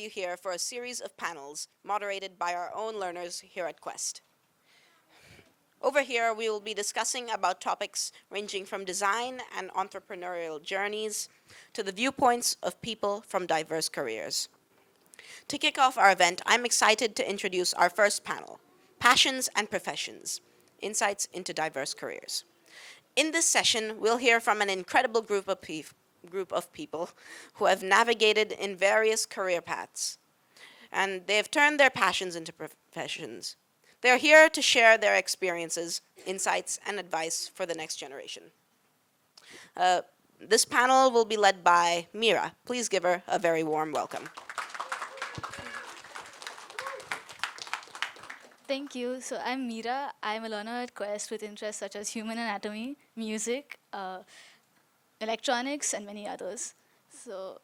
have you here for a series of panels moderated by our own learners here at Quest. Over here, we will be discussing about topics ranging from design and entrepreneurial journeys to the viewpoints of people from diverse careers. To kick off our event, I'm excited to introduce our first panel, Passions and Professions, Insights into Diverse Careers. In this session, we'll hear from an incredible group of people who have navigated in various career paths, and they have turned their passions into professions. They're here to share their experiences, insights, and advice for the next generation. This panel will be led by Mira. Please give her a very warm welcome. Thank you. So I'm Meera. I'm a learner at Quest with interests such as human anatomy, music, electronics, and many others. So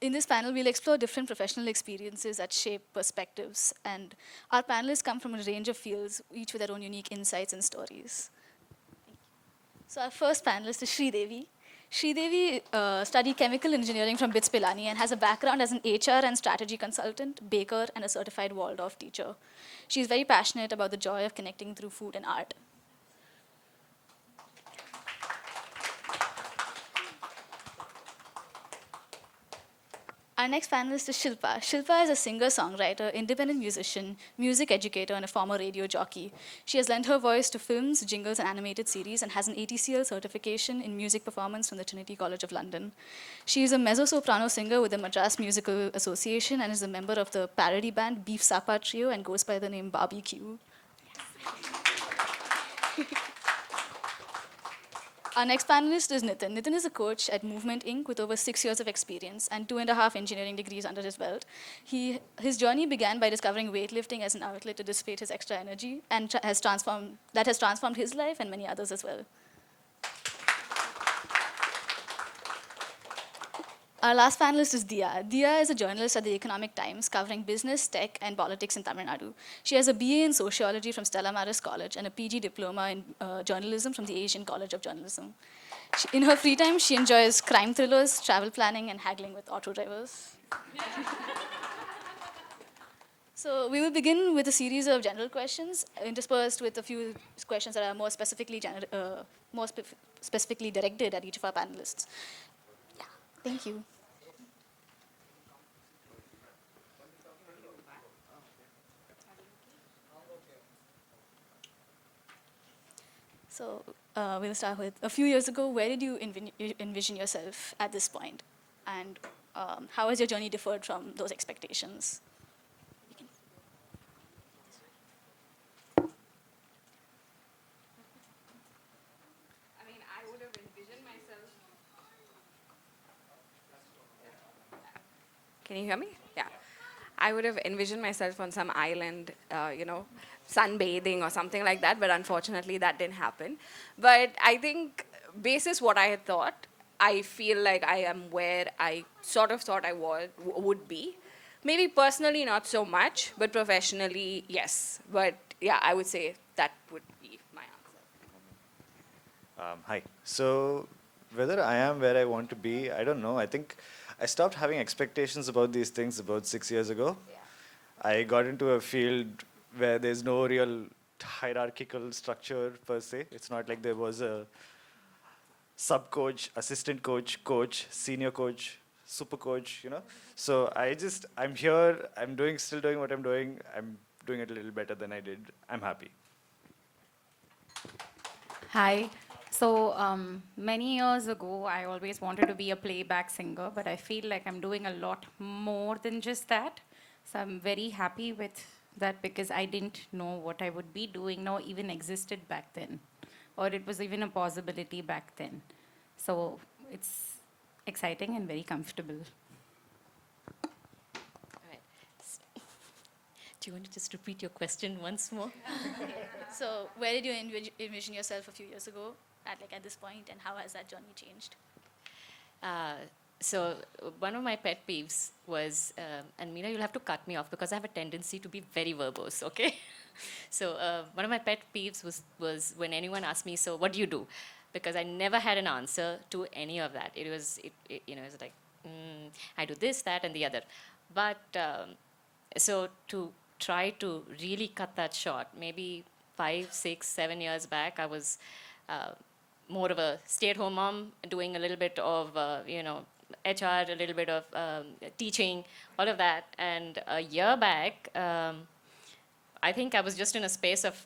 in this panel, we'll explore different professional experiences that shape perspectives. And our panelists come from a range of fields, each with their own unique insights and stories. So our first panelist is Sridevi. Sridevi studied chemical engineering from BITS Pilani and has a background as an HR and strategy consultant, baker, and a certified Waldorf teacher. She's very passionate about the joy of connecting through food and art. Our next panelist is Shilpa. Shilpa is a singer-songwriter, independent musician, music educator, and a former radio jockey. She has lent her voice to films, jingles, and animated series, and has an ATCL certification in music performance from the Trinity College of London. She is a mezzo-soprano singer with the Madras Musical Association and is a member of the parody band Beef Sapa Trio and goes by the name Barbecue. Our next panelist is Nitin. Nitin is a coach at Movement Inc. with over 6 years of experience and 2.5 engineering degrees under his belt. His journey began by discovering weightlifting as an outlet to dissipate his extra energy and has transformed his life and many others as well. Our last panelist is Dia. Dia is a journalist at the Economic Times covering business, tech, and politics in Tamil Nadu. She has a BA in sociology from Stella Maris College and a PG diploma in journalism from the Asian College of Journalism. In her free time, she enjoys crime thrillers, travel planning, and haggling with auto drivers. So we will begin with a series of general questions, interspersed with a few questions that are more specifically directed at each of our panelists. Thank you. So we'll start with, a few years ago, where did you envision yourself at this point? And how has your journey differed from those expectations? Can you hear me? Yeah. I would have envisioned myself on some island, sunbathing or something like that, but unfortunately that didn't happen. But I think, basis what I had thought, I feel like I am where I sort of thought I would be. Maybe personally, not so much, but professionally, yes. But yeah, I would say that would be my answer. Hi. So, whether I am where I want to be, I don't know. I think I stopped having expectations about these things about 6 years ago. Yeah. I got into a field where there's no real hierarchical structure per se. It's not like there was a sub-coach, assistant coach, coach, senior coach, super coach, So I'm here, still doing what I'm doing. I'm doing it a little better than I did. I'm happy. Hi. So many years ago, I always wanted to be a playback singer, but I feel like I'm doing a lot more than just that. So I'm very happy with that because I didn't know what I would be doing, nor even existed back then, or it was even a possibility back then. So it's exciting and very comfortable. All right. Do you want to just repeat your question once more? So where did you envision yourself a few years ago at this point, and how has that journey changed? So one of my pet peeves was, and Meena, you'll have to cut me off because I have a tendency to be very verbose, okay? So one of my pet peeves was when anyone asked me, so what do you do? Because I never had an answer to any of that. It was like, I do this, that, and the other. But so to try to really cut that short, maybe 5, 6, 7 years back, I was more of a stay-at-home mom, doing a little bit of HR, a little bit of teaching, all of that. And a year back, I think I was just in a space of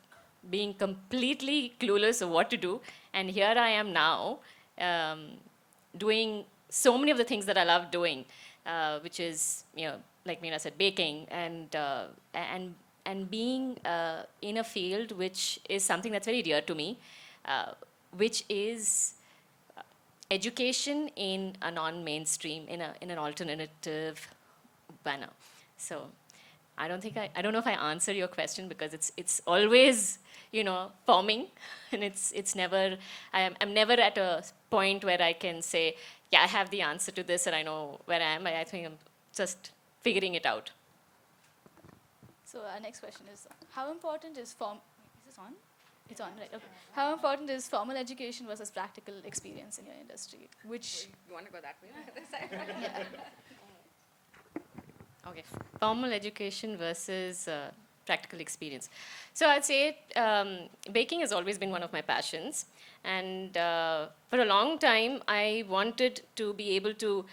being completely clueless of what to do. And here I am now, doing so many of the things that I love doing, which is, like Meena said, baking and being in a field which is something that's very dear to me, which is education in a non-mainstream, in an alternative manner. So I don't know if I answer your question, because it's always, forming, and it's never, I'm never at a point where I can say, yeah, I have the answer to this and I know where I am. I think I'm just figuring it out. So our next question is, how important is is this on? It's on, right? Okay. How important is formal education versus practical experience in your industry? Which, You want to go that way? yeah. Okay, formal education versus practical experience. So I'd say baking has always been one of my passions. And for a long time, I wanted to be able to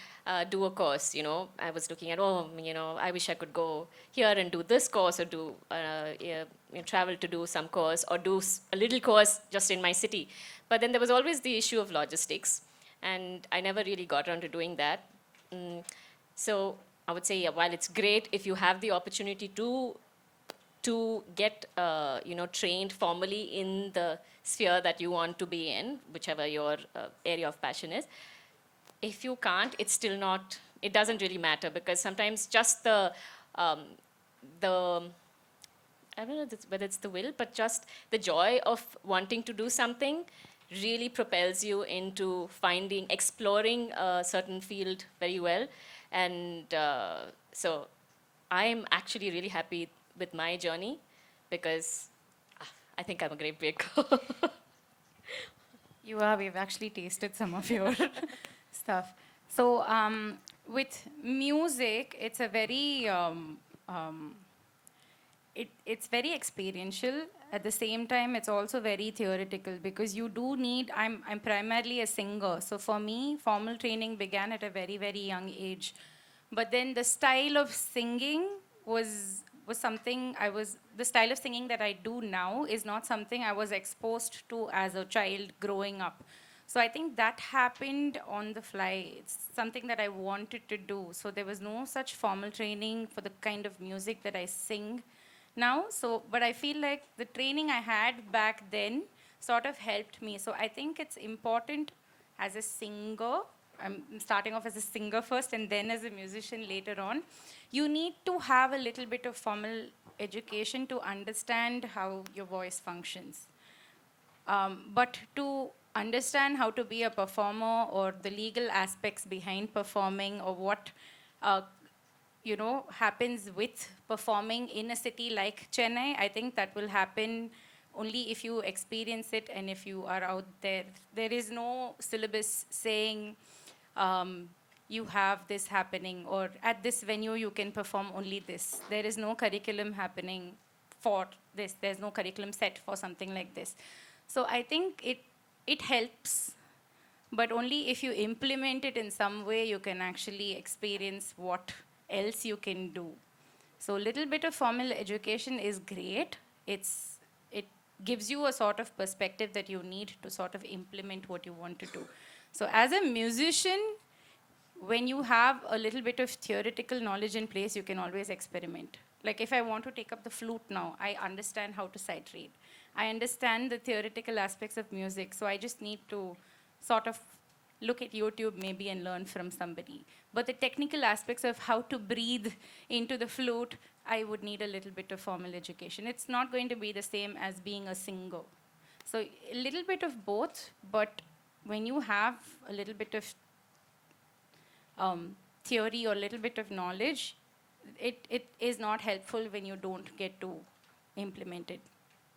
do a course. I was looking at, I wish I could go here and do this course, or do travel to do some course, or do a little course just in my city. But then there was always the issue of logistics, and I never really got around to doing that. So I would say, yeah, while it's great if you have the opportunity to get trained formally in the sphere that you want to be in, whichever your area of passion is, if you can't, it's still not, it doesn't really matter, because sometimes just the I don't know whether it's the will, but just the joy of wanting to do something really propels you into exploring a certain field very well. And so I'm actually really happy with my journey, because I think I'm a great baker. You are. We've actually tasted some of your stuff. So with music, it's a very it's very experiential. At the same time, it's also very theoretical, because you do need. I'm primarily a singer, so for me, formal training began at a very, very young age. But then the style of singing was something the style of singing that I do now is not something I was exposed to as a child growing up. So I think that happened on the fly. It's something that I wanted to do. So there was no such formal training for the kind of music that I sing now. So, but I feel like the training I had back then sort of helped me. So I think it's important as a singer. I'm starting off as a singer first and then as a musician later on. You need to have a little bit of formal education to understand how your voice functions. But to understand how to be a performer, or the legal aspects behind performing, or what happens with performing in a city like Chennai, I think that will happen only if you experience it and if you are out there. There is no syllabus saying you have this happening, or at this venue you can perform only this. There is no curriculum happening for this. There's no curriculum set for something like this. So I think it helps, but only if you implement it in some way you can actually experience what else you can do. So a little bit of formal education is great. It gives you a sort of perspective that you need to sort of implement what you want to do. So as a musician, when you have a little bit of theoretical knowledge in place, you can always experiment. Like if I want to take up the flute now, I understand how to sight read. I understand the theoretical aspects of music, so I just need to sort of look at YouTube maybe and learn from somebody. But the technical aspects of how to breathe into the flute, I would need a little bit of formal education. It's not going to be the same as being a singer. So a little bit of both, but when you have a little bit of theory or a little bit of knowledge, it is not helpful when you don't get to implement it,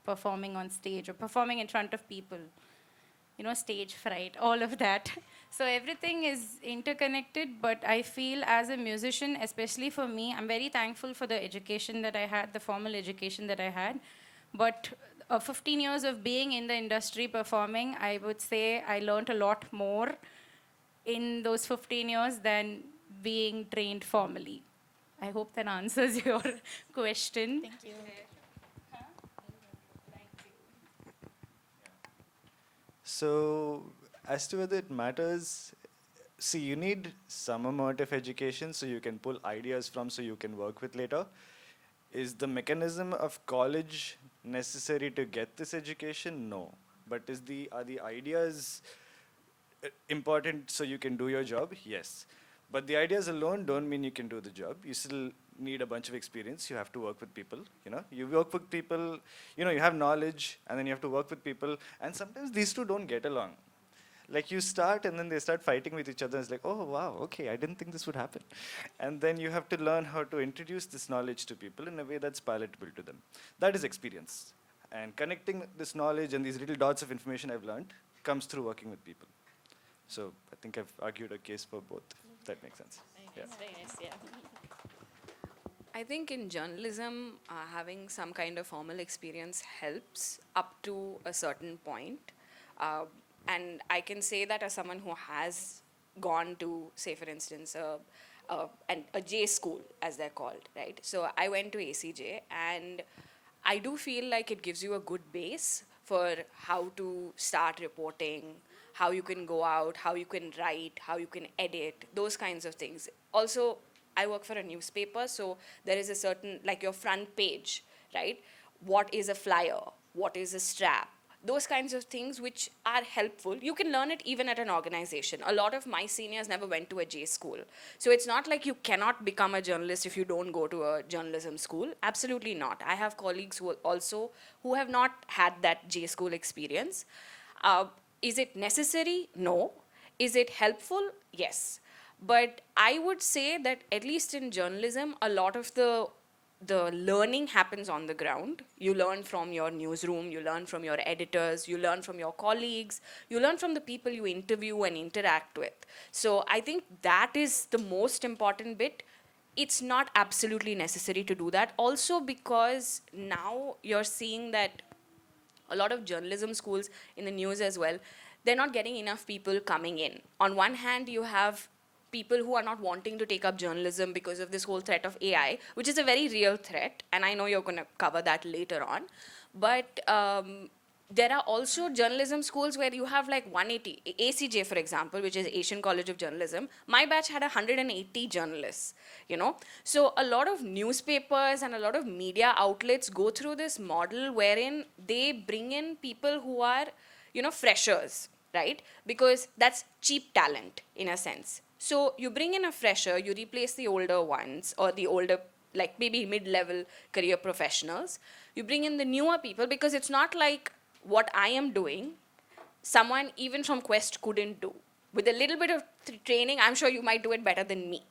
performing on stage or performing in front of people. stage fright, all of that. So everything is interconnected, but I feel as a musician, especially for me, I'm very thankful for the education that I had, the formal education that I had. But 15 years of being in the industry performing, I would say I learned a lot more in those 15 years than being trained formally. I hope that answers your question. Thank you. So, as to whether it matters, see, you need some amount of education so you can pull ideas from so you can work with later. Is the mechanism of college necessary to get this education? No. But are the ideas important so you can do your job? Yes. But the ideas alone don't mean you can do the job. You still need a bunch of experience. You have to work with people. You work with people. You have knowledge, and then you have to work with people. And sometimes these two don't get along. Like you start, and then they start fighting with each other. It's like, oh wow, okay, I didn't think this would happen. And then you have to learn how to introduce this knowledge to people in a way that's palatable to them. That is experience. And connecting this knowledge and these little dots of information I've learned comes through working with people. So I think I've argued a case for both. If that makes sense. Very nice, very nice, yeah. I think in journalism, having some kind of formal experience helps up to a certain point. Uh, and I can say that as someone who has gone to, say, for instance, a J school, as they're called, right? So I went to ACJ, and I do feel like it gives you a good base for how to start reporting, how you can go out, how you can write, how you can edit, those kinds of things. Also, I work for a newspaper, so there is a certain, like your front page, right? What is a flyer? What is a strap? Those kinds of things which are helpful. You can learn it even at an organization. A lot of my seniors never went to a J school. So it's not like you cannot become a journalist if you don't go to a journalism school. Absolutely not. I have colleagues who have not had that J school experience. Is it necessary? No. Is it helpful? Yes. But I would say that at least in journalism, a lot of the learning happens on the ground. You learn from your newsroom, you learn from your editors, you learn from your colleagues, you learn from the people you interview and interact with. So I think that is the most important bit. It's not absolutely necessary to do that. Also because now you're seeing that a lot of journalism schools in the news as well, they're not getting enough people coming in. On one hand, you have people who are not wanting to take up journalism because of this whole threat of AI, which is a very real threat, and I know you're going to cover that later on. But there are also journalism schools where you have like 180. ACJ, for example, which is Asian College of Journalism, my batch had 180 journalists, So a lot of newspapers and a lot of media outlets go through this model wherein they bring in people who are, freshers, right? Because that's cheap talent in a sense. So you bring in a fresher, you replace the older ones or the older, like maybe mid-level career professionals. You bring in the newer people because it's not like what I am doing, someone even from Quest couldn't do. With a little bit of training, I'm sure you might do it better than me,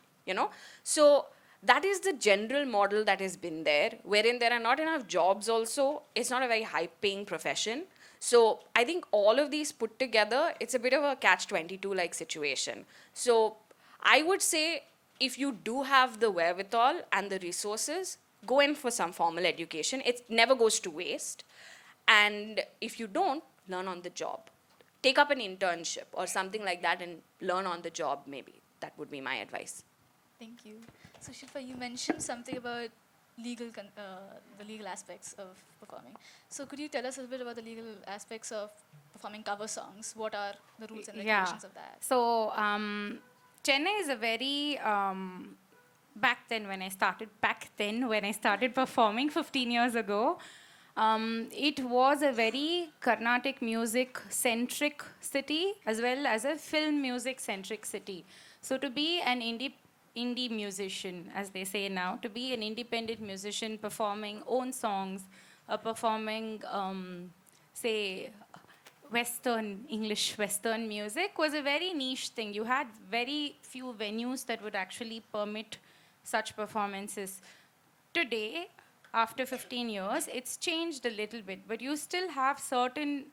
So that is the general model that has been there, wherein there are not enough jobs also. It's not a very high-paying profession. So I think all of these put together, it's a bit of a catch-22 like situation. So I would say if you do have the wherewithal and the resources, go in for some formal education. It never goes to waste. And if you don't, learn on the job. Take up an internship or something like that and learn on the job maybe. That would be my advice. Thank you. So Shilpa, you mentioned something about the legal aspects of performing. So could you tell us a bit about the legal aspects of performing cover songs? What are the rules and regulations of that? So Chennai is a very back then when I started performing 15 years ago, it was a very Carnatic music centric city as well as a film music centric city. So to be an indie musician, as they say now, to be an independent musician performing own songs, performing, say, English Western music was a very niche thing. You had very few venues that would actually permit such performances. Today, after 15 years, it's changed a little bit, but you still have certain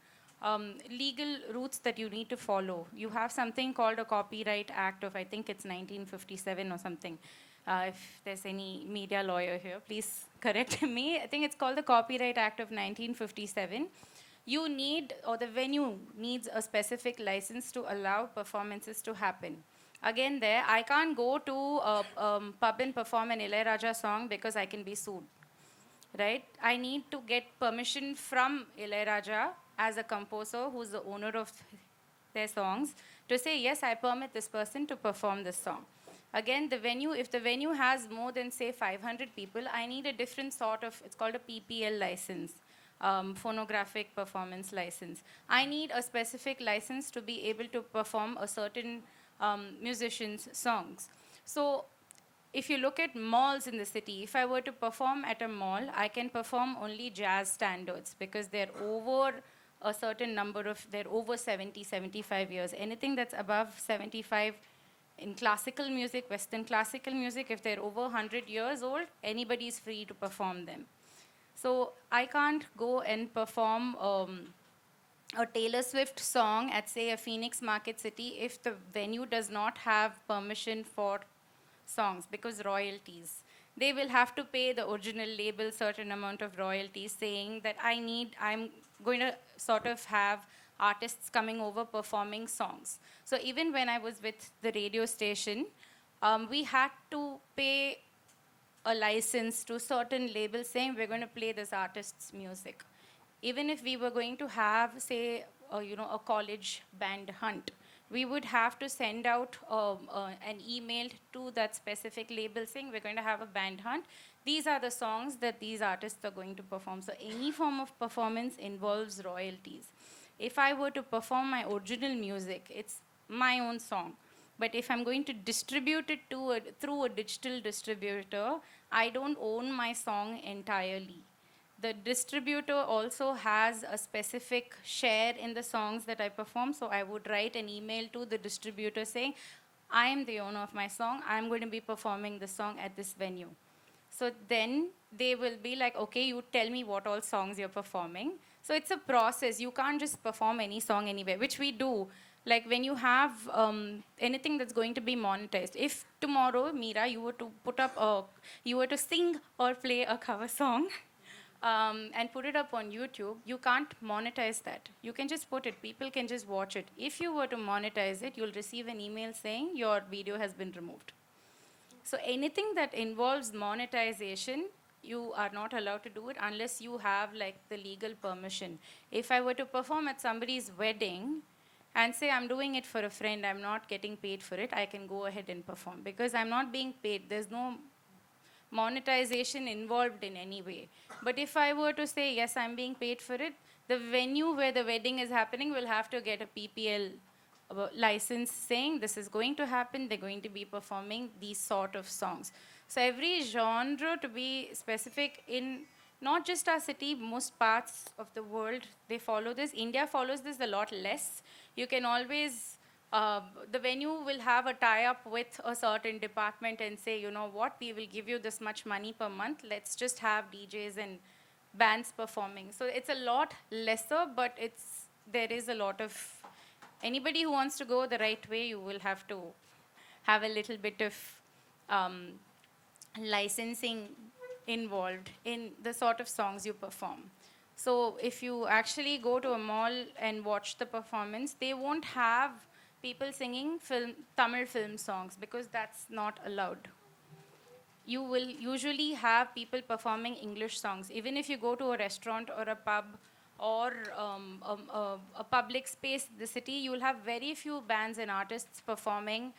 legal routes that you need to follow. You have something called a Copyright Act of, I think it's 1957 or something. If there's any media lawyer here, please correct me. I think it's called the Copyright Act of 1957. You need, or the venue needs a specific license to allow performances to happen. Again, there, I can't go to a pub and perform an Ilayaraja song because I can be sued, right? I need to get permission from Ilayaraja as a composer who's the owner of their songs to say, yes, I permit this person to perform this song. Again, the venue, if the venue has more than, say, 500 people, I need a different sort of, it's called a PPL license, phonographic performance license. I need a specific license to be able to perform a certain musician's songs. So if you look at malls in the city, if I were to perform at a mall, I can perform only jazz standards because they're over a certain number of, they're over 70, 75 years. Anything that's above 75 in classical music, Western classical music, if they're over 100 years old, anybody is free to perform them. So I can't go and perform a Taylor Swift song at, say, a Phoenix Market City if the venue does not have permission for songs, because royalties. They will have to pay the original label certain amount of royalties, saying that I'm going to sort of have artists coming over performing songs. So even when I was with the radio station, we had to pay a license to certain labels saying we're going to play this artist's music. Even if we were going to have, say, a college band hunt, we would have to send out an email to that specific label saying we're going to have a band hunt. These are the songs that these artists are going to perform. So any form of performance involves royalties. If I were to perform my original music, it's my own song. But if I'm going to distribute it through a digital distributor, I don't own my song entirely. The distributor also has a specific share in the songs that I perform. So I would write an email to the distributor saying, I am the owner of my song. I'm going to be performing the song at this venue. So then they will be like, okay, you tell me what all songs you're performing. So it's a process. You can't just perform any song anywhere, which we do. Like when you have anything that's going to be monetized. If tomorrow, Meera, you were to sing or play a cover song, and put it up on YouTube, you can't monetize that. You can just put it, people can just watch it. If you were to monetize it, you'll receive an email saying your video has been removed. So anything that involves monetization, you are not allowed to do it unless you have like the legal permission. If I were to perform at somebody's wedding and say I'm doing it for a friend, I'm not getting paid for it, I can go ahead and perform because I'm not being paid. There's no monetization involved in any way. But if I were to say, yes, I'm being paid for it, the venue where the wedding is happening will have to get a PPL license saying this is going to happen, they're going to be performing these sort of songs. So every genre, to be specific, in not just our city, most parts of the world, they follow this. India follows this a lot less. You can always the venue will have a tie-up with a certain department and say, you know what, we will give you this much money per month. Let's just have DJs and bands performing. So it's a lot lesser, but there is a lot of, anybody who wants to go the right way, you will have to have a little bit of licensing involved in the sort of songs you perform. So if you actually go to a mall and watch the performance, they won't have people singing Tamil film songs because that's not allowed. You will usually have people performing English songs. Even if you go to a restaurant or a pub or a public space in the city, you will have very few bands and artists performing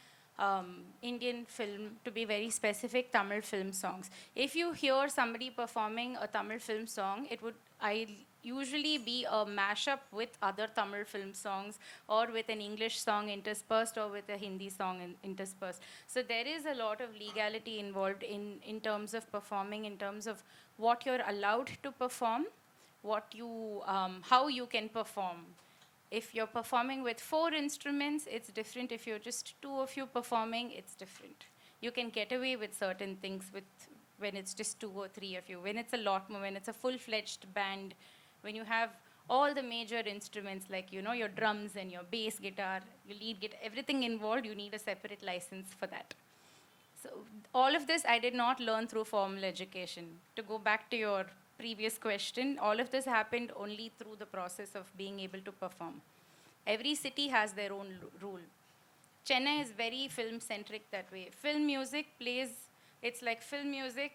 Indian film, to be very specific, Tamil film songs. If you hear somebody performing a Tamil film song, it would usually be a mashup with other Tamil film songs or with an English song interspersed or with a Hindi song interspersed. So there is a lot of legality involved in terms of performing, in terms of what you're allowed to perform, how you can perform. If you're performing with 4 instruments, it's different. If you're just 2 of you performing, it's different. You can get away with certain things when it's just 2 or 3 of you. When it's a lot more, when it's a full-fledged band, when you have all the major instruments like, you know, your drums and your bass guitar, your lead guitar, everything involved, you need a separate license for that. So all of this I did not learn through formal education. To go back to your previous question, all of this happened only through the process of being able to perform. Every city has their own rule. Chennai is very film centric that way. Film music plays, it's like film music,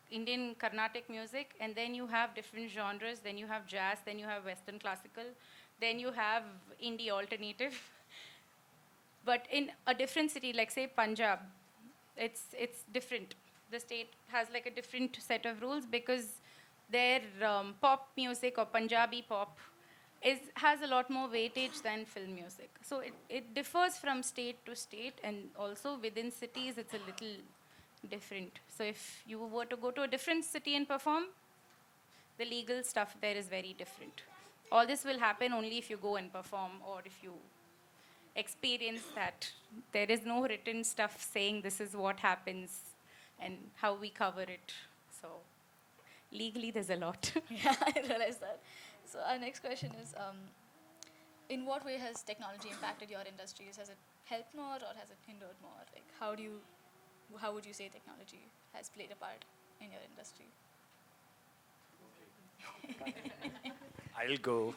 Indian Carnatic music, and then you have different genres, then you have jazz, then you have Western classical, then you have indie alternative. But in a different city, like say Punjab, it's different. The state has like a different set of rules because their pop music or Punjabi pop has a lot more weightage than film music. So it differs from state to state, and also within cities it's a little different. So if you were to go to a different city and perform, the legal stuff there is very different. All this will happen only if you go and perform or if you experience that. There is no written stuff saying this is what happens and how we cover it. So legally there's a lot. Yeah, I realized that. So our next question is, in what way has technology impacted your industries? Has it helped more or has it hindered more? Like, how would you say technology has played a part in your industry? I'll go.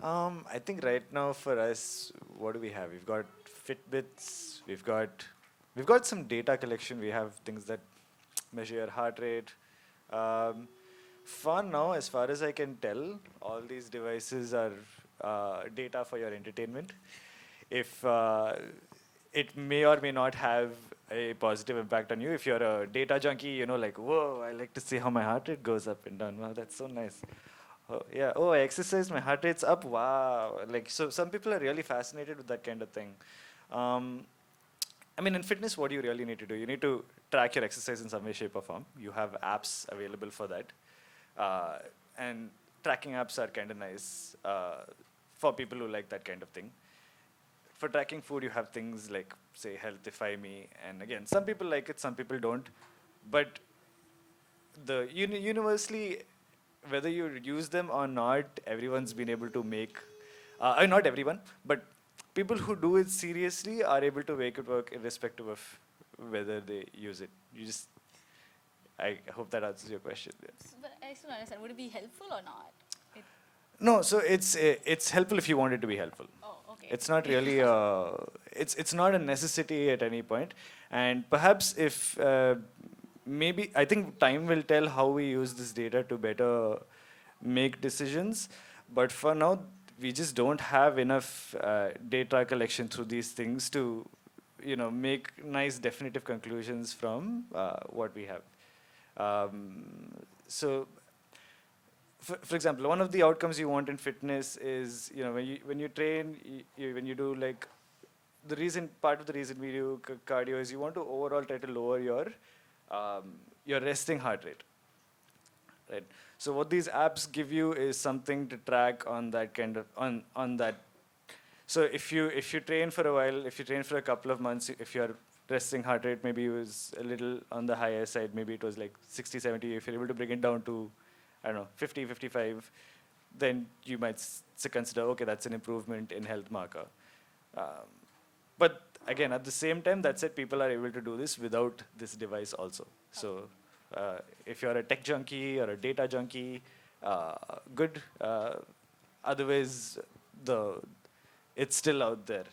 I think right now for us, what do we have? We've got Fitbits. We've got some data collection. We have things that measure your heart rate. For now, as far as I can tell, all these devices are data for your entertainment. If it may or may not have a positive impact on you. If you're a data junkie, you know, like, whoa, I like to see how my heart rate goes up and down. Wow, that's so nice. Oh, yeah. Oh, I exercise, my heart rate's up. Wow. Like, so some people are really fascinated with that kind of thing. I mean, in fitness, what do you really need to do? You need to track your exercise in some way, shape, or form. You have apps available for that. And tracking apps are kind of nice for people who like that kind of thing. For tracking food, you have things like, say, Healthify Me. And again, some people like it, some people don't. But the universally, whether you use them or not, everyone's been able to make, not everyone, but people who do it seriously are able to make it work irrespective of whether they use it. I hope that answers your question. Yeah. But I still don't understand. Would it be helpful or not? No, so it's helpful if you want it to be helpful. Oh, okay. It's not really it's not a necessity at any point. And perhaps if maybe I think time will tell how we use this data to better make decisions. But for now, we just don't have enough data collection through these things to, make nice definitive conclusions from what we have. So, for example, one of the outcomes you want in fitness is, when you train, when you do like, part of the reason we do cardio is you want to overall try to lower your resting heart rate, right? So what these apps give you is something to track on that kind of, on that. So if you train for a while, if you train for a couple of months, if your resting heart rate maybe was a little on the higher side, maybe it was like 60, 70, if you're able to bring it down to, I don't know, 50, 55, then you might consider, okay, that's an improvement in health marker. But again, at the same time, that said, people are able to do this without this device also. So if you're a tech junkie or a data junkie, good. Otherwise, it's still out there,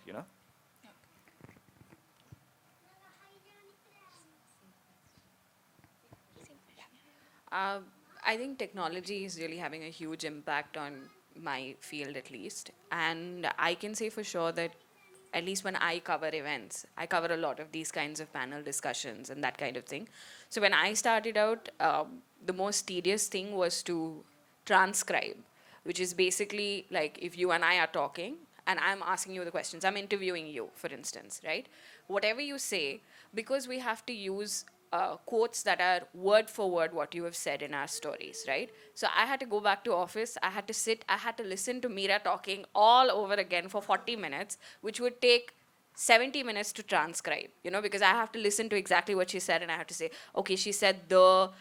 I think technology is really having a huge impact on my field, at least. And I can say for sure that at least when I cover events, I cover a lot of these kinds of panel discussions and that kind of thing. So when I started out, the most tedious thing was to transcribe, which is basically like if you and I are talking and I'm asking you the questions, I'm interviewing you, for instance, right? Whatever you say, because we have to use quotes that are word for word what you have said in our stories, right? So I had to go back to office, I had to listen to Meera talking all over again for 40 minutes, which would take 70 minutes to transcribe, because I have to listen to exactly what she said and I have to say, okay, she said the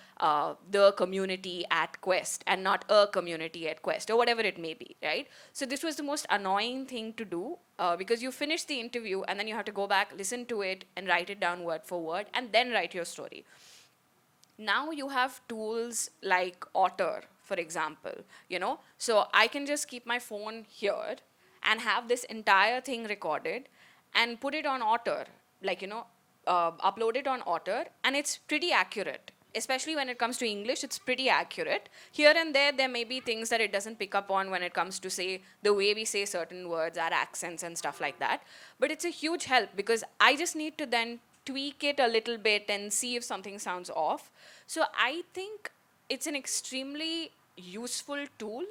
community at Quest and not a community at Quest or whatever it may be, right? So this was the most annoying thing to do because you finish the interview and then you have to go back, listen to it and write it down word for word and then write your story. Now you have tools like Otter, for example, so I can just keep my phone here and have this entire thing recorded and put it on Otter, like, upload it on Otter, and it's pretty accurate. Especially when it comes to English, it's pretty accurate. Here and there may be things that it doesn't pick up on when it comes to, say, the way we say certain words, our accents and stuff like that. But it's a huge help because I just need to then tweak it a little bit and see if something sounds off. So I think it's an extremely useful tool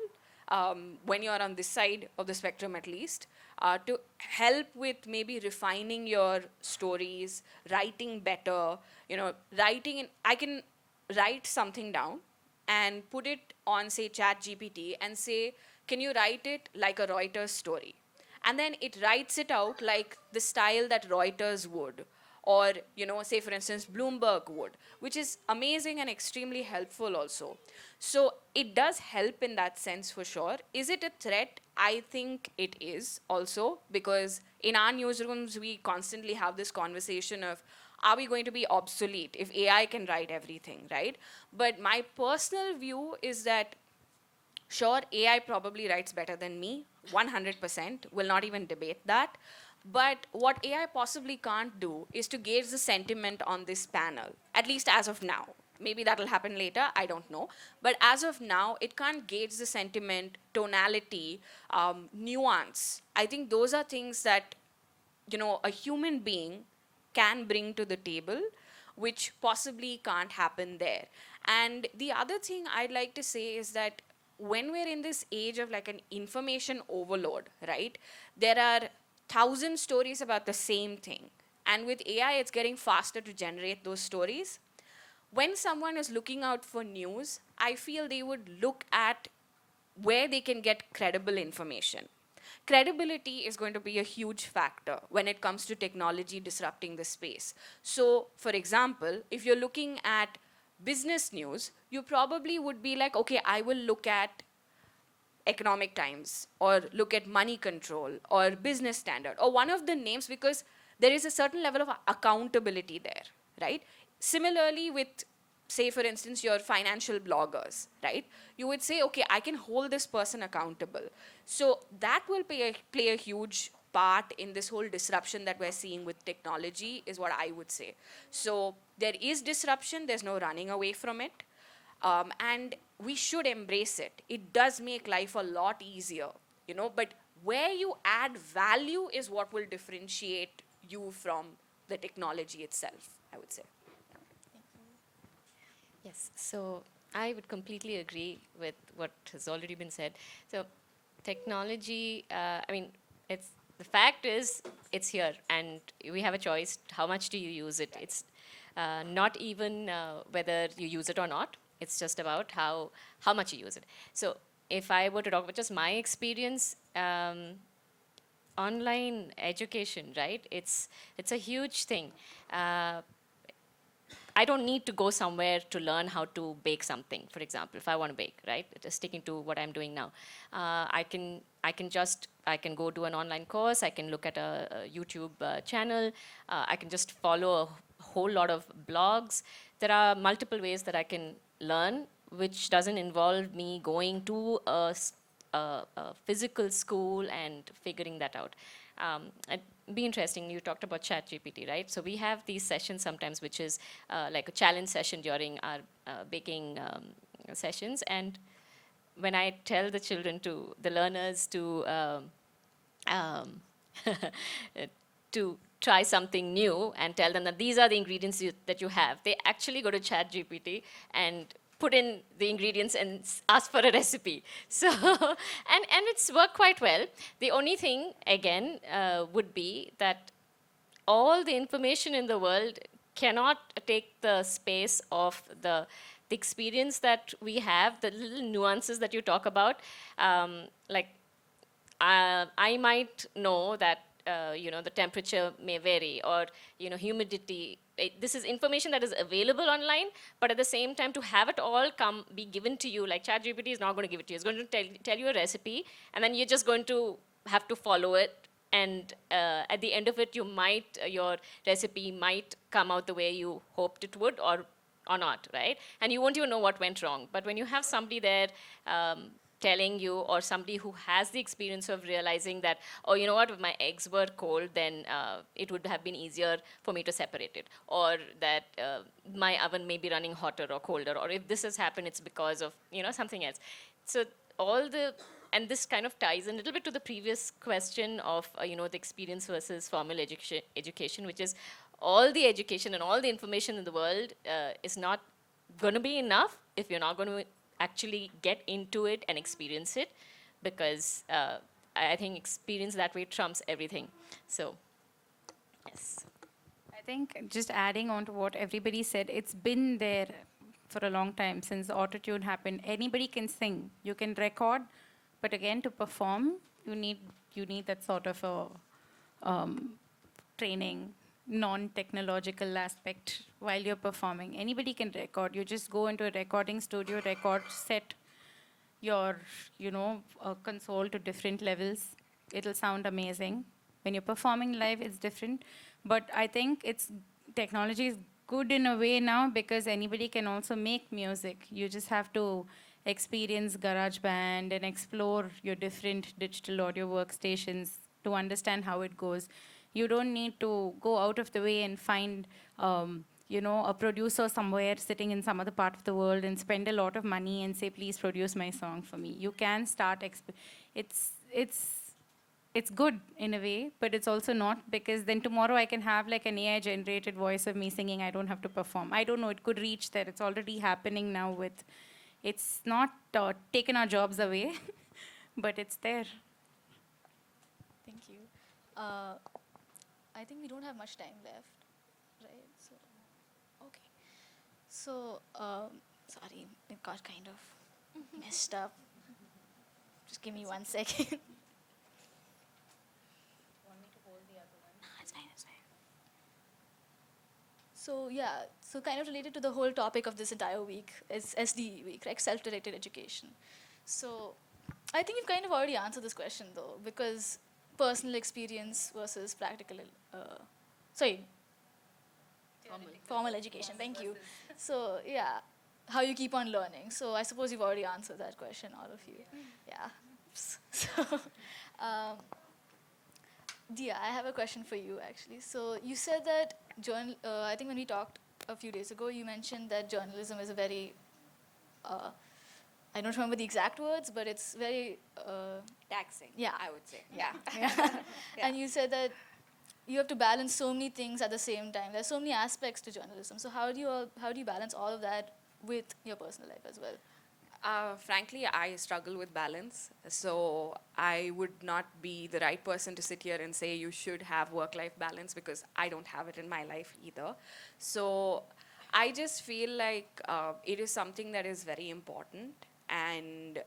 when you're on this side of the spectrum, at least, to help with maybe refining your stories, writing better, I can write something down and put it on, say, ChatGPT and say, can you write it like a Reuters story? And then it writes it out like the style that Reuters would, or, say, for instance, Bloomberg would, which is amazing and extremely helpful also. So it does help in that sense for sure. Is it a threat? I think it is also, because in our newsrooms, we constantly have this conversation of, are we going to be obsolete if AI can write everything, right? But my personal view is that, sure, AI probably writes better than me, 100%, will not even debate that. But what AI possibly can't do is to gauge the sentiment on this panel, at least as of now. Maybe that'll happen later, I don't know. But as of now, it can't gauge the sentiment, tonality, nuance. I think those are things that, a human being can bring to the table, which possibly can't happen there. And the other thing I'd like to say is that when we're in this age of like an information overload, right, there are 1,000 stories about the same thing. And with AI, it's getting faster to generate those stories. When someone is looking out for news, I feel they would look at where they can get credible information. Credibility is going to be a huge factor when it comes to technology disrupting the space. So, for example, if you're looking at business news, you probably would be like, okay, I will look at Economic Times or look at Money Control or Business Standard or one of the names, because there is a certain level of accountability there, right? Similarly with, say, for instance, your financial bloggers, right? You would say, okay, I can hold this person accountable. So that will play a huge part in this whole disruption that we're seeing with technology, is what I would say. So there is disruption, there's no running away from it. And we should embrace it. It does make life a lot easier, but where you add value is what will differentiate you from the technology itself, I would say. Yes, so I would completely agree with what has already been said. So technology, it's the fact is it's here and we have a choice. How much do you use it? It's not even whether you use it or not. It's just about how much you use it. So if I were to talk about just my experience, online education, right? It's a huge thing. I don't need to go somewhere to learn how to bake something, for example, if I want to bake, right? Just sticking to what I'm doing now. I can go do an online course, I can look at a YouTube channel, I can just follow a whole lot of blogs. There are multiple ways that I can learn, which doesn't involve me going to a physical school and figuring that out. It'd be interesting, you talked about ChatGPT, right? So we have these sessions sometimes, which is like a challenge session during our baking sessions. And when I tell the learners um, to try something new and tell them that these are the ingredients that you have, they actually go to ChatGPT and put in the ingredients and ask for a recipe. So, and it's worked quite well. The only thing, again, would be that all the information in the world cannot take the space of the experience that we have, the little nuances that you talk about. I might know that the temperature may vary, or humidity. This is information that is available online, but at the same time, to have it all be given to you, like ChatGPT is not going to give it to you. It's going to tell you a recipe, and then you're just going to have to follow it. And at the end of it, your recipe might come out the way you hoped it would, or not, right? And you won't even know what went wrong. But when you have somebody there telling you, or somebody who has the experience of realizing that, oh, you know what, if my eggs were cold, then it would have been easier for me to separate it. Or that my oven may be running hotter or colder. Or if this has happened, it's because of, something else. So and this kind of ties in a little bit to the previous question of, the experience versus formal education, which is all the education and all the information in the world is not going to be enough if you're not going to actually get into it and experience it, because I think experience that way trumps everything. So, yes. I think just adding on to what everybody said, it's been there for a long time since autotune happened. Anybody can sing, you can record, but again, to perform, you need that sort of a training, non-technological aspect while you're performing. Anybody can record. You just go into a recording studio, set your, console to different levels. It'll sound amazing. When you're performing live, it's different. But I think technology is good in a way now because anybody can also make music. You just have to experience GarageBand and explore your different digital audio workstations to understand how it goes. You don't need to go out of the way and find, a producer somewhere sitting in some other part of the world and spend a lot of money and say, please produce my song for me. You can start, it's good in a way, but it's also not, because then tomorrow I can have like an AI generated voice of me singing. I don't have to perform. I don't know, it could reach there. It's already happening now it's not taken our jobs away, but it's there. Thank you. I think we don't have much time left, right? So, okay. So, sorry, it got kind of messed up. Just give me 1 second. It's fine, it's fine. So yeah, so kind of related to the whole topic of this entire week is SDE week, right? Self-directed education. So I think you've kind of already answered this question though, because personal experience versus practical, sorry, formal education. Thank you. So yeah, how you keep on learning. So I suppose you've already answered that question, all of you. Yeah. So, Dia, I have a question for you actually. So you said that I think when we talked a few days ago, you mentioned that journalism is a very, I don't remember the exact words, but it's very Taxing, yeah, I would say. Yeah. yeah. And you said that you have to balance so many things at the same time. There's so many aspects to journalism. So how do you balance all of that with your personal life as well? Frankly, I struggle with balance. So I would not be the right person to sit here and say you should have work-life balance, because I don't have it in my life either. So I just feel like it is something that is very important, and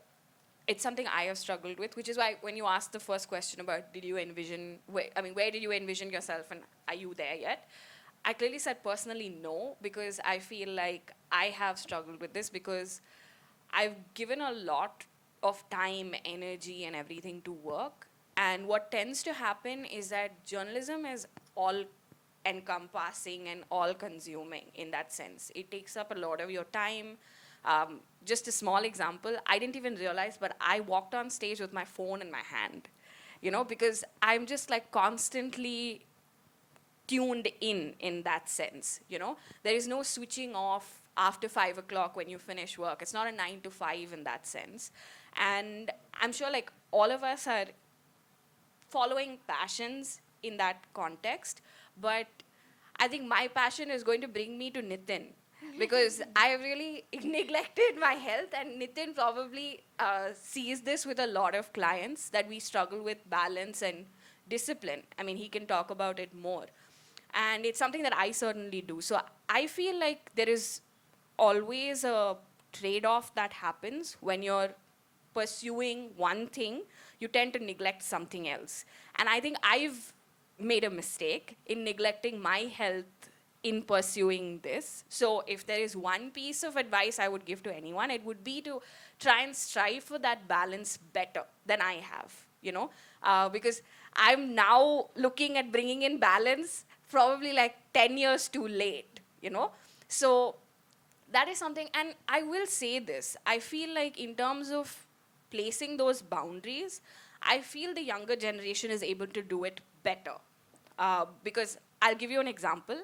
it's something I have struggled with, which is why when you asked the first question about where did you envision yourself and are you there yet? I clearly said personally no, because I feel like I have struggled with this because I've given a lot of time, energy, and everything to work. And what tends to happen is that journalism is all encompassing and all consuming in that sense. It takes up a lot of your time. Just a small example, I didn't even realize, but I walked on stage with my phone in my hand, because I'm just like constantly tuned in that sense. There is no switching off after 5 o'clock when you finish work. It's not a 9 to 5 in that sense. And I'm sure like all of us are following passions in that context, but I think my passion is going to bring me to Nitin, because I really neglected my health, and Nitin probably sees this with a lot of clients, that we struggle with balance and discipline. I mean, he can talk about it more. And it's something that I certainly do. So I feel like there is always a trade-off that happens when you're pursuing one thing. You tend to neglect something else. And I think I've made a mistake in neglecting my health in pursuing this. So if there is one piece of advice I would give to anyone, it would be to try and strive for that balance better than I have, because I'm now looking at bringing in balance probably like 10 years too late. So that is something, and I will say this, I feel like in terms of placing those boundaries, I feel the younger generation is able to do it better. Because I'll give you an example.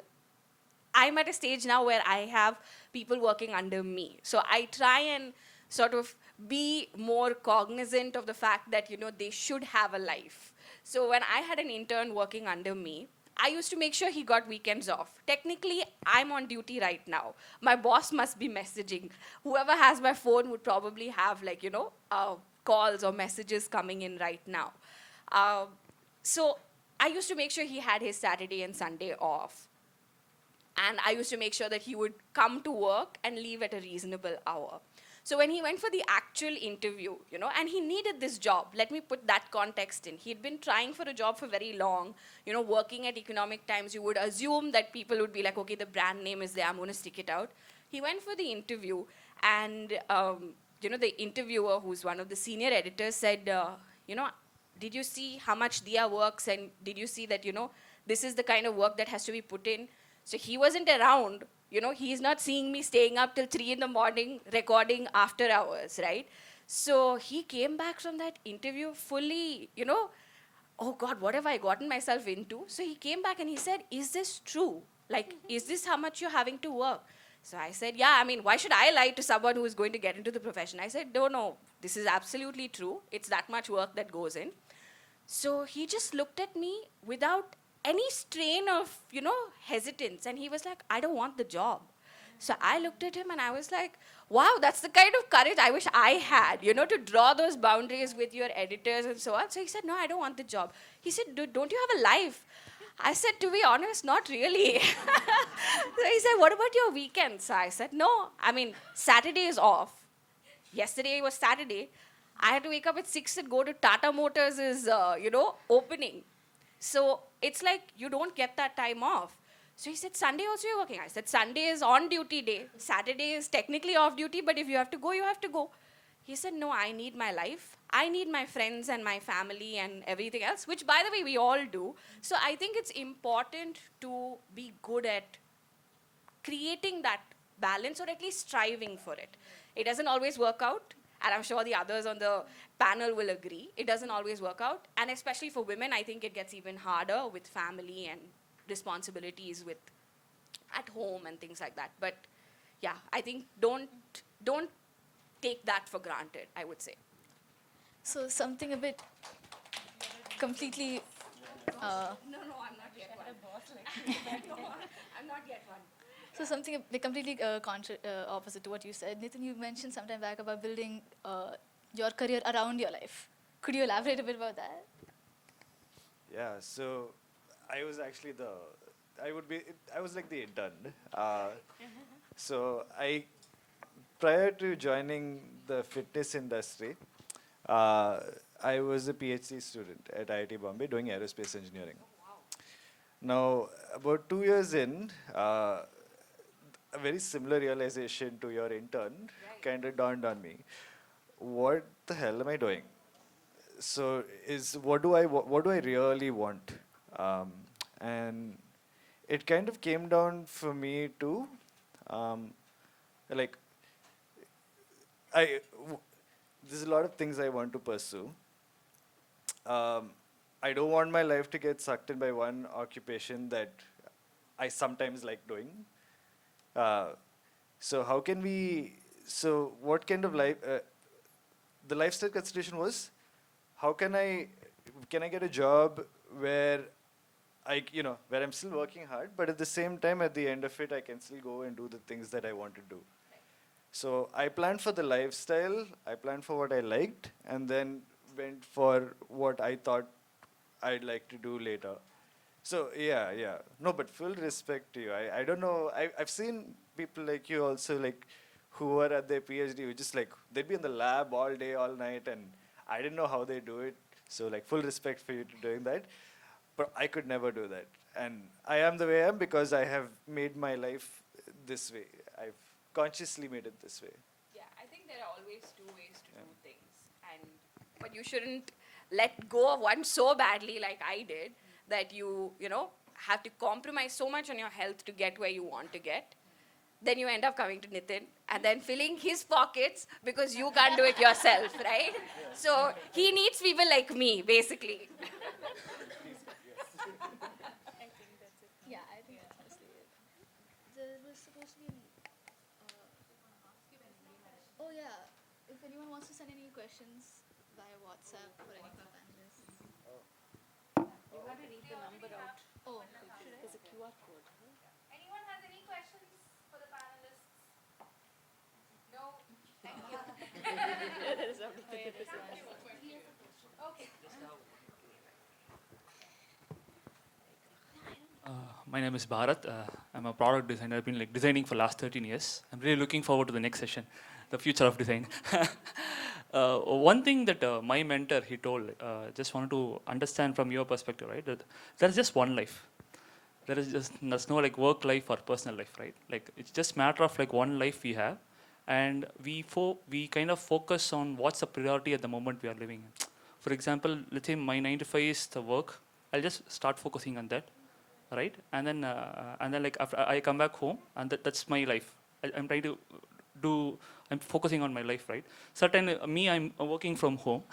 I'm at a stage now where I have people working under me. So I try and sort of be more cognizant of the fact that, they should have a life. So when I had an intern working under me, I used to make sure he got weekends off. Technically, I'm on duty right now. My boss must be messaging. Whoever has my phone would probably have, like, calls or messages coming in right now. Uh, so I used to make sure he had his Saturday and Sunday off. And I used to make sure that he would come to work and leave at a reasonable hour. So when he went for the actual interview, and he needed this job, let me put that context in. He'd been trying for a job for very long, working at Economic Times. You would assume that people would be like, okay, the brand name is there, I'm going to stick it out. He went for the interview, and the interviewer, who's one of the senior editors, said, did you see how much Dia works, and did you see that, this is the kind of work that has to be put in? So he wasn't around. He's not seeing me staying up till 3 in the morning recording after hours, right? So he came back from that interview fully, oh God, what have I gotten myself into? So he came back and he said, is this true? Like, is this how much you're having to work? So I said, yeah, I mean, why should I lie to someone who is going to get into the profession? I said, no, this is absolutely true. It's that much work that goes in. So he just looked at me without any strain of, hesitance. And he was like, I don't want the job. So I looked at him and I was like, wow, that's the kind of courage I wish I had, to draw those boundaries with your editors and so on. So he said, no, I don't want the job. He said, don't you have a life? I said, to be honest, not really. So he said, what about your weekends? So I said, no, I mean, Saturday is off. Yesterday was Saturday. I had to wake up at 6 and go to Tata Motors' opening. So it's like you don't get that time off. So he said, Sunday also you're working? I said, Sunday is on duty day. Saturday is technically off duty, but if you have to go, you have to go. He said, no, I need my life. I need my friends and my family and everything else, which, by the way, we all do. So I think it's important to be good at creating that balance, or at least striving for it. It doesn't always work out, and I'm sure the others on the panel will agree. It doesn't always work out, and especially for women, I think it gets even harder with family and responsibilities with at home and things like that. But yeah, I think don't take that for granted, I would say. So something a bit completely. No, I'm not yet one. No, I'm not yet one. So something completely opposite to what you said. Nathan, you mentioned sometime back about building your career around your life. Could you elaborate a bit about that? Yeah, so I was actually I was like the intern. So prior to joining the fitness industry, I was a PhD student at IIT Bombay doing aerospace engineering. Now, about 2 years in, a very similar realization to your intern kind of dawned on me. What the hell am I doing? So what do I really want? And it kind of came down for me to like there's a lot of things I want to pursue. I don't want my life to get sucked in by one occupation that I sometimes like doing. So how can we? So what kind of life? The lifestyle consideration was, how can I get a job where where I'm still working hard, but at the same time, at the end of it, I can still go and do the things that I want to do. So I planned for the lifestyle, I planned for what I liked, and then went for what I thought I'd like to do later. So yeah. No, but full respect to you. I don't know. I've seen people like you also, like, who are at their PhD, who just like, they'd be in the lab all day, all night, and I didn't know how they do it. So like, full respect for you to doing that. but I could never do that. And I am the way I am because I have made my life this way. I've consciously made it this way. Yeah, I think there are always two ways to do things, and but you shouldn't let go of one so badly like I did that you know have to compromise so much on your health to get where you want to get. Then you end up coming to Nitin and then filling his pockets because you can't do it yourself, right? So he needs people like me, basically. Yeah, I think that's mostly it. There was supposed to be oh yeah, if anyone wants to send any questions via WhatsApp for any of our panelists. You got to read the number out. Oh, should I? There's a QR code. Anyone has any questions for the panelists? No? Thank you. Okay. My name is Bharat. I'm a product designer. I've been like designing for last 13 years. I'm really looking forward to the next session, the future of design. One thing that my mentor he told, just wanted to understand from your perspective, right? That there's just one life. There's no like work life or personal life, right? Like it's just matter of like one life we have, and we kind of focus on what's the priority at the moment we are living in. For example, let's say my 9 to 5 is the work. I'll just start focusing on that, right? And then like after I come back home, and that's my life. I'm trying to do. I'm focusing on my life, right? Certainly, I'm working from home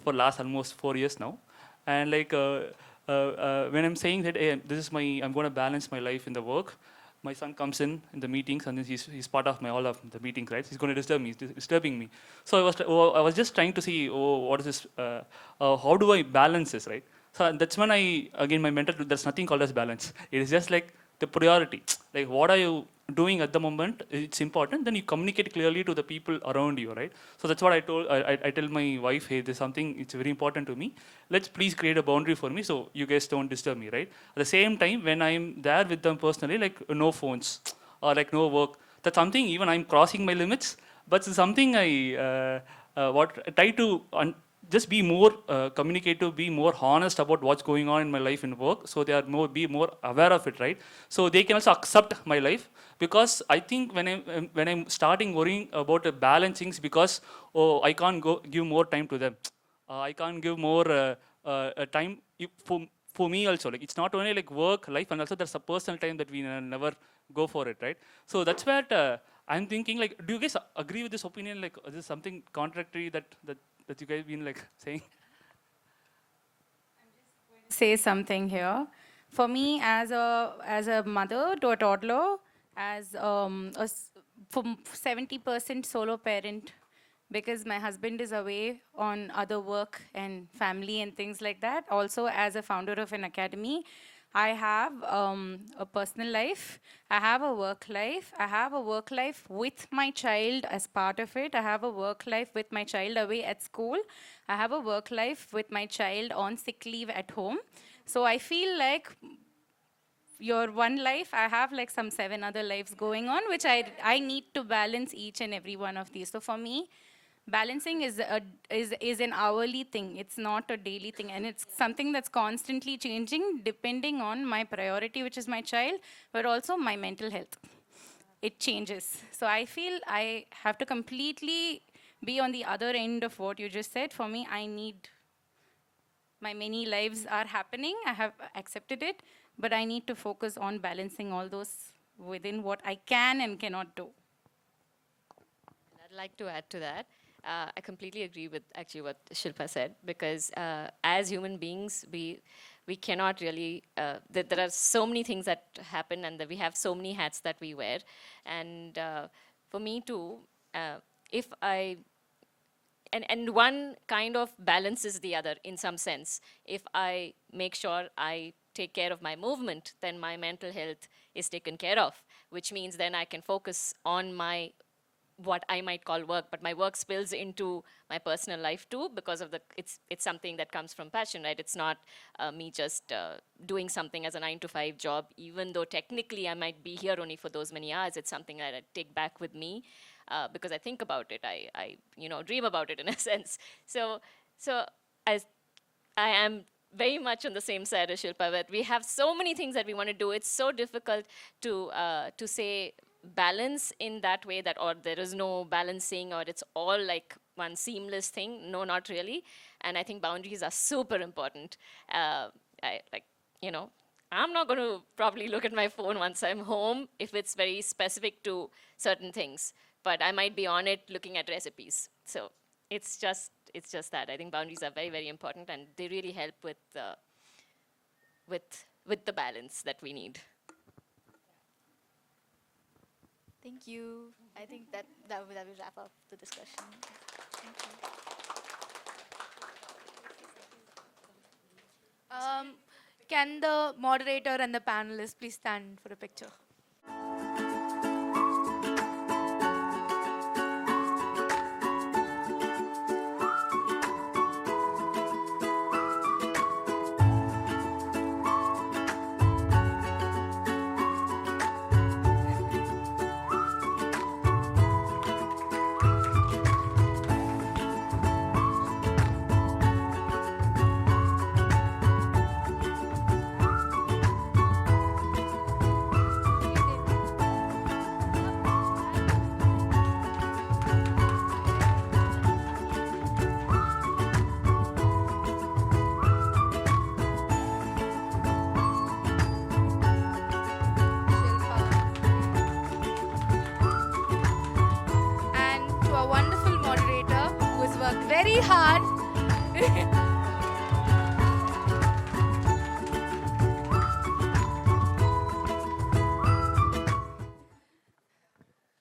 for last almost 4 years now, and like when I'm saying that, hey, this is I'm going to balance my life in the work. My son comes in the meetings, and then he's part of all of the meetings, right? He's going to disturb me, he's disturbing me. So I was just trying to see, what is this? How do I balance this, right? So that's when my mentor, there's nothing called as balance. It is just like the priority. Like what are you doing at the moment? It's important. Then you communicate clearly to the people around you, right? So that's what I tell my wife, hey, there's something, it's very important to me. Let's please create a boundary for me so you guys don't disturb me, right? At the same time, when I'm there with them personally, like no phones or like no work, that's something even I'm crossing my limits, but it's something I try to just be more communicative, be more honest about what's going on in my life and work, so they are be more aware of it, right? So they can also accept my life, because I think when I'm starting worrying about the balancings, because I can't go give more time to them, I can't give more time for me also. Like it's not only like work life, and also there's a personal time that we never go for it, right? So that's where I'm thinking, like, do you guys agree with this opinion? Like, is this something contradictory that you guys been like saying? Say something here. For me, as a mother to a toddler, as for 70% solo parent, because my husband is away on other work and family and things like that. Also, as a founder of an academy, I have a personal life, I have a work life, I have a work life with my child as part of it, I have a work life with my child away at school, I have a work life with my child on sick leave at home. So I feel like your one life, I have like some 7 other lives going on, which I need to balance each and every one of these. So for me, balancing is an hourly thing. It's not a daily thing, and it's something that's constantly changing depending on my priority, which is my child, but also my mental health. It changes. So I feel I have to completely be on the other end of what you just said. For me, I need my many lives are happening. I have accepted it, but I need to focus on balancing all those within what I can and cannot do. And I'd like to add to that. I completely agree with actually what Shilpa said, because as human beings, we cannot really. There are so many things that happen, and that we have so many hats that we wear. And for me too, if I and one kind of balances the other in some sense. If I make sure I take care of my movement, then my mental health is taken care of, which means then I can focus on my what I might call work, but my work spills into my personal life too, because of it's something that comes from passion, right? It's not me just doing something as a 9 to 5 job, even though technically I might be here only for those many hours. It's something that I take back with me because I think about it. I dream about it in a sense. So as I am very much on the same side as Shilpa, but we have so many things that we want to do. It's so difficult to say balance in that way, that or there is no balancing, or it's all like one seamless thing. No, not really. And I think boundaries are super important. I, like, you know, I'm not going to probably look at my phone once I'm home if it's very specific to certain things, but I might be on it looking at recipes. So it's just that. I think boundaries are very, very important, and they really help with the balance that we need. Thank you. I think that will wrap up the discussion. Thank you. Can the moderator and the panelists please stand for a picture? And to our wonderful moderator who has worked very hard